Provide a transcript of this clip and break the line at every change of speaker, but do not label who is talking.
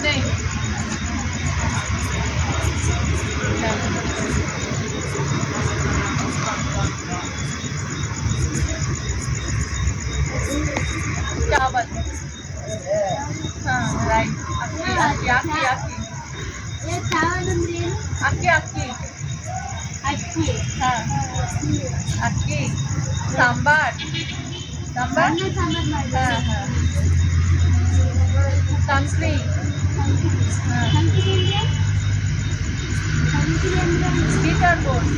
नहीं चावल हाँ राइट अक्की अक्की अक्की अक्की अक्की अक्की हाँ अक्की सांबार सांबार हाँ हाँ कंकड़ी हाँ स्वीट और बोर्ड